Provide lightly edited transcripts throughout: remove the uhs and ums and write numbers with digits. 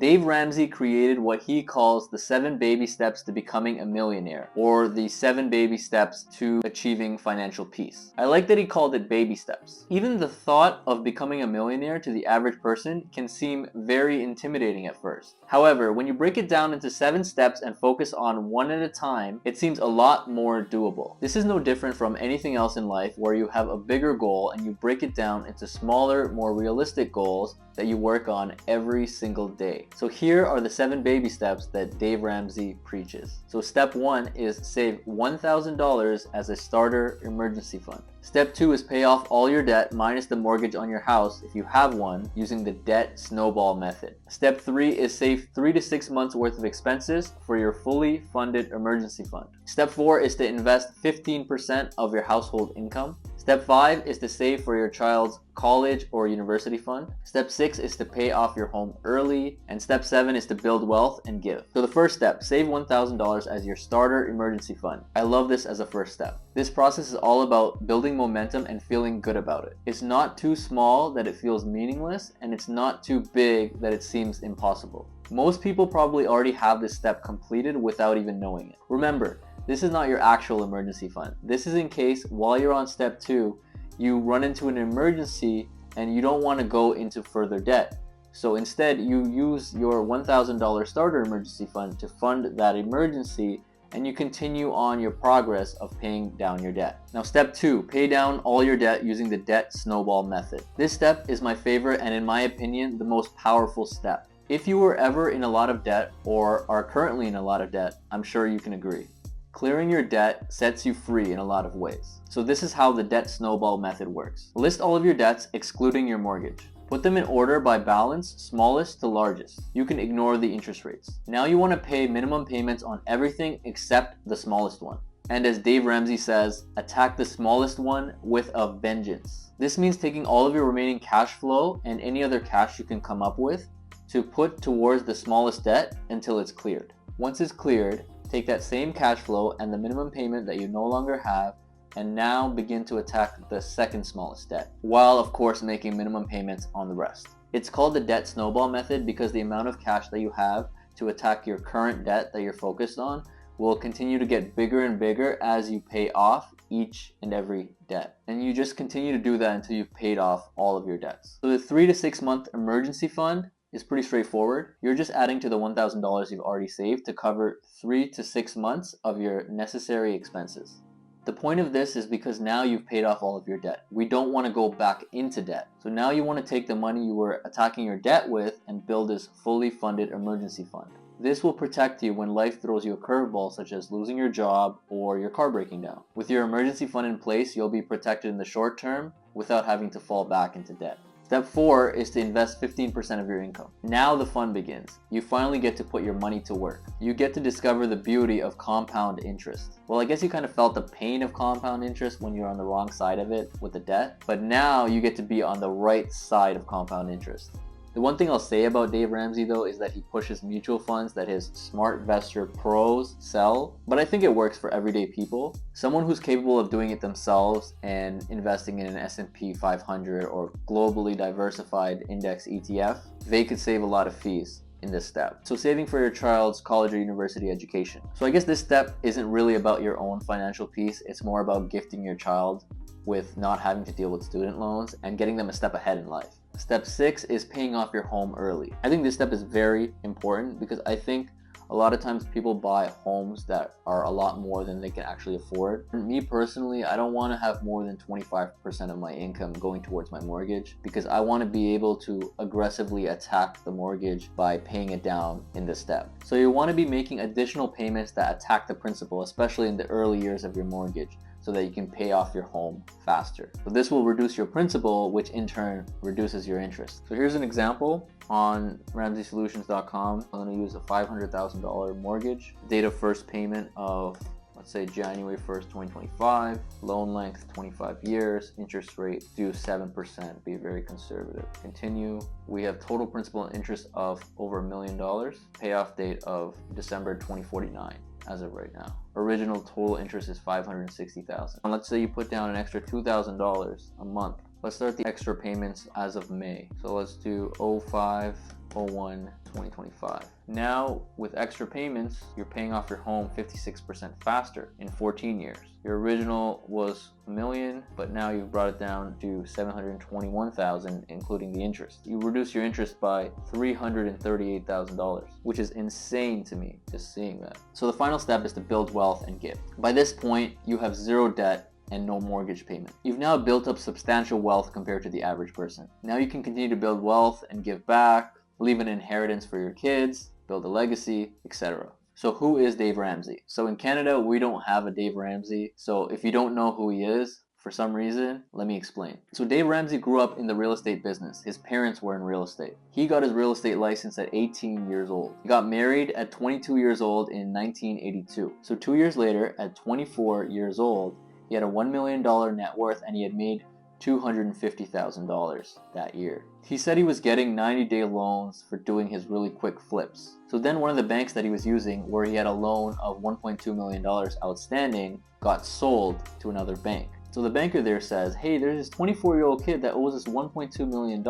Dave Ramsey created what he calls the 7 baby steps to becoming a millionaire, or the 7 baby steps to achieving financial peace. I like that he called it baby steps. Even the thought of becoming a millionaire to the average person can seem very intimidating at first. However, when you break it down into 7 steps and focus on one at a time, it seems a lot more doable. This is no different from anything else in life where you have a bigger goal and you break it down into smaller, more realistic goals that you work on every single day. So here are the 7 baby steps that Dave Ramsey preaches. So step 1 is save $1,000 as a starter emergency fund. Step 2 is pay off all your debt minus the mortgage on your house if you have one, using the Debt Snowball Method. Step 3 is save 3 to 6 months worth of expenses for your fully funded emergency fund. Step 4 is to invest 15% of your household income. Step 5 is to save for your child's college or university fund. Step 6 is to pay off your home early. And step 7 is to build wealth and give. So the first step, save $1,000 as your starter emergency fund. I love this as a first step. This process is all about building momentum and feeling good about it. It's not too small that it feels meaningless, and it's not too big that it seems impossible. Most people probably already have this step completed without even knowing it. Remember, this is not your actual emergency fund. This is in case while you're on step 2, you run into an emergency and you don't want to go into further debt. So instead, you use your $1,000 starter emergency fund to fund that emergency, and you continue on your progress of paying down your debt. Now step 2, pay down all your debt using the Debt Snowball Method. This step is my favorite and, in my opinion, the most powerful step. If you were ever in a lot of debt or are currently in a lot of debt, I'm sure you can agree. Clearing your debt sets you free in a lot of ways. So this is how the Debt Snowball Method works. List all of your debts excluding your mortgage. Put them in order by balance, smallest to largest. You can ignore the interest rates. Now you want to pay minimum payments on everything except the smallest one. And as Dave Ramsey says, attack the smallest one with a vengeance. This means taking all of your remaining cash flow and any other cash you can come up with to put towards the smallest debt until it's cleared. Once it's cleared, take that same cash flow and the minimum payment that you no longer have and now begin to attack the second smallest debt, while of course making minimum payments on the rest. It's called the Debt Snowball Method because the amount of cash that you have to attack your current debt that you're focused on will continue to get bigger and bigger as you pay off each and every debt. And you just continue to do that until you've paid off all of your debts. So the 3 to 6 month emergency fund is pretty straightforward. You're just adding to the $1,000 you've already saved to cover 3 to 6 months of your necessary expenses. The point of this is because now you've paid off all of your debt. We don't want to go back into debt. So now you want to take the money you were attacking your debt with and build this fully funded emergency fund. This will protect you when life throws you a curveball, such as losing your job or your car breaking down. With your emergency fund in place, you'll be protected in the short term without having to fall back into debt. Step 4 is to invest 15% of your income. Now the fun begins. You finally get to put your money to work. You get to discover the beauty of compound interest. Well, I guess you kind of felt the pain of compound interest when you're on the wrong side of it with the debt, but now you get to be on the right side of compound interest. The one thing I'll say about Dave Ramsey though is that he pushes mutual funds that his SmartVestor pros sell, but I think it works for everyday people. Someone who's capable of doing it themselves and investing in an S&P 500 or globally diversified index ETF, they could save a lot of fees in this step. So saving for your child's college or university education. So I guess this step isn't really about your own financial peace, it's more about gifting your child with not having to deal with student loans and getting them a step ahead in life. Step 6 is paying off your home early. I think this step is very important because I think a lot of times people buy homes that are a lot more than they can actually afford. For me personally, I don't want to have more than 25% of my income going towards my mortgage because I want to be able to aggressively attack the mortgage by paying it down in this step. So you want to be making additional payments that attack the principal, especially in the early years of your mortgage, so that you can pay off your home faster. So this will reduce your principal, which in turn reduces your interest. So here's an example on RamseySolutions.com. I'm going to use a $500,000 mortgage. Date of first payment of, let's say, January 1st, 2025. Loan length 25 years. Interest rate due 7%. Be very conservative. Continue. We have total principal and interest of over $1 million. Payoff date of December 2049. As of right now. Original total interest is $560,000. And let's say you put down an extra $2,000 a month. Let's start the extra payments as of May. So let's do 05, 01, 2025. Now, with extra payments, you're paying off your home 56% faster in 14 years. Your original was $1 million, but now you've brought it down to $721,000, including the interest. You reduce your interest by $338,000, which is insane to me, just seeing that. So the final step is to build wealth and give. By this point, you have zero debt and no mortgage payment. You've now built up substantial wealth compared to the average person. Now you can continue to build wealth and give back, leave an inheritance for your kids, build a legacy, etc. So who is Dave Ramsey? So in Canada, we don't have a Dave Ramsey. So if you don't know who he is, for some reason, let me explain. So Dave Ramsey grew up in the real estate business. His parents were in real estate. He got his real estate license at 18 years old. He got married at 22 years old in 1982. So 2 years later, at 24 years old, he had a $1 million net worth and he had made $250,000 that year. He said he was getting 90-day loans for doing his really quick flips. So then one of the banks that he was using, where he had a loan of $1.2 million outstanding, got sold to another bank. So the banker there says, hey, there's this 24-year-old kid that owes us $1.2 million.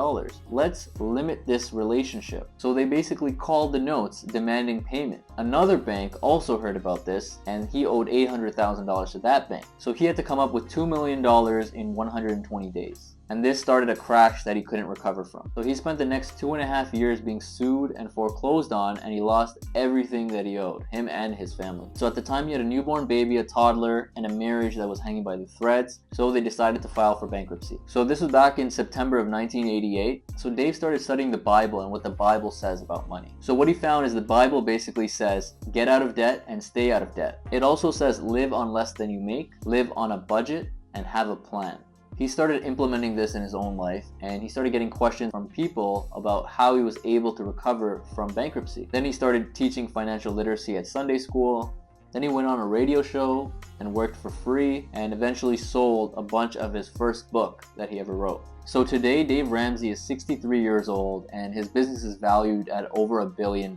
Let's limit this relationship. So they basically called the notes demanding payment. Another bank also heard about this and he owed $800,000 to that bank. So he had to come up with $2 million in 120 days. And this started a crash that he couldn't recover from. So he spent the next 2.5 years being sued and foreclosed on, and he lost everything that he owed, him and his family. So at the time he had a newborn baby, a toddler, and a marriage that was hanging by the threads, so they decided to file for bankruptcy. So this was back in September of 1988. So Dave started studying the Bible and what the Bible says about money. So what he found is the Bible basically says, get out of debt and stay out of debt. It also says live on less than you make, live on a budget, and have a plan. He started implementing this in his own life, and he started getting questions from people about how he was able to recover from bankruptcy. Then he started teaching financial literacy at Sunday school. Then he went on a radio show and worked for free and eventually sold a bunch of his first book that he ever wrote. So today, Dave Ramsey is 63 years old and his business is valued at over $1 billion.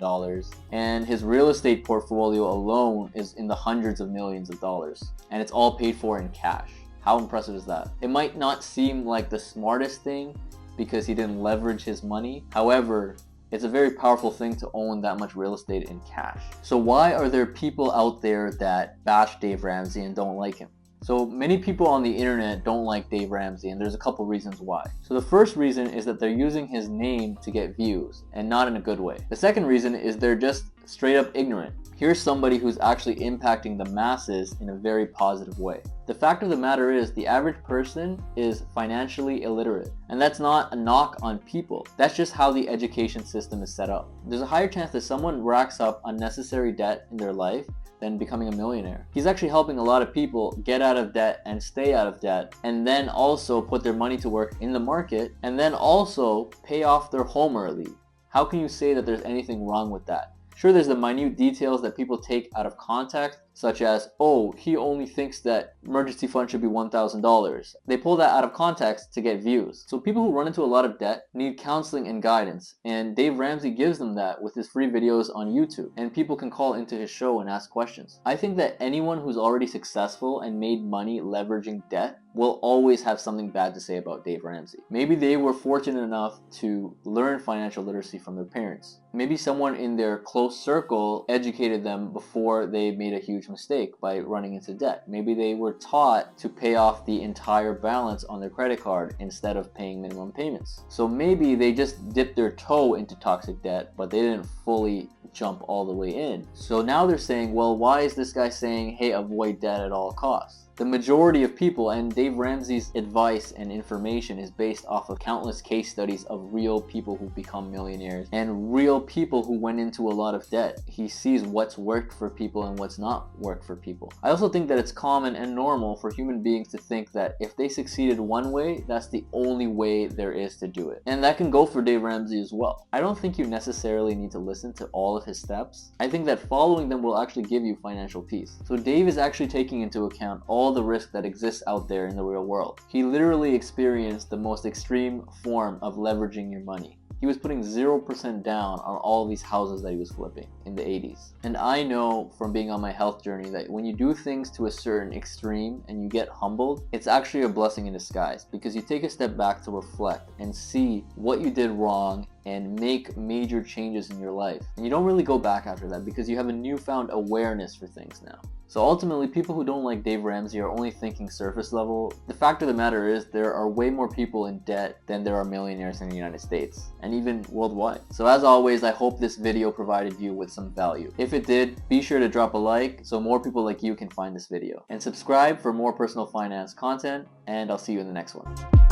And his real estate portfolio alone is in the hundreds of millions of dollars. And it's all paid for in cash. How impressive is that? It might not seem like the smartest thing because he didn't leverage his money. However, it's a very powerful thing to own that much real estate in cash. So why are there people out there that bash Dave Ramsey and don't like him? So many people on the internet don't like Dave Ramsey, and there's a couple reasons why. So the first reason is that they're using his name to get views, and not in a good way. The second reason is they're just straight up ignorant. Here's somebody who's actually impacting the masses in a very positive way. The fact of the matter is the average person is financially illiterate, and that's not a knock on people. That's just how the education system is set up. There's a higher chance that someone racks up unnecessary debt in their life than becoming a millionaire. He's actually helping a lot of people get out of debt and stay out of debt, and then also put their money to work in the market, and then also pay off their home early. How can you say that there's anything wrong with that? Sure, there's the minute details that people take out of context, such as, oh, he only thinks that emergency fund should be $1,000. They pull that out of context to get views. So people who run into a lot of debt need counseling and guidance, and Dave Ramsey gives them that with his free videos on YouTube, and people can call into his show and ask questions. I think that anyone who's already successful and made money leveraging debt will always have something bad to say about Dave Ramsey. Maybe they were fortunate enough to learn financial literacy from their parents. Maybe someone in their close circle educated them before they made a huge mistake by running into debt. Maybe they were taught to pay off the entire balance on their credit card instead of paying minimum payments. So maybe they just dipped their toe into toxic debt, but they didn't fully jump all the way in. So now they're saying, well, why is this guy saying, hey, avoid debt at all costs? The majority of people, and Dave Ramsey's advice and information is based off of countless case studies of real people who become millionaires and real people who went into a lot of debt. He sees what's worked for people and what's not worked for people. I also think that it's common and normal for human beings to think that if they succeeded one way, that's the only way there is to do it. And that can go for Dave Ramsey as well. I don't think you necessarily need to listen to all of his steps. I think that following them will actually give you financial peace. So Dave is actually taking into account all the risk that exists out there in the real world. He literally experienced the most extreme form of leveraging your money. He was putting 0% down on all these houses that he was flipping in the 80s. And I know from being on my health journey that when you do things to a certain extreme and you get humbled, it's actually a blessing in disguise, because you take a step back to reflect and see what you did wrong and make major changes in your life. And you don't really go back after that because you have a newfound awareness for things now. So ultimately, people who don't like Dave Ramsey are only thinking surface level. The fact of the matter is there are way more people in debt than there are millionaires in the United States, and even worldwide. So as always, I hope this video provided you with some value. If it did, be sure to drop a like so more people like you can find this video. And subscribe for more personal finance content, and I'll see you in the next one.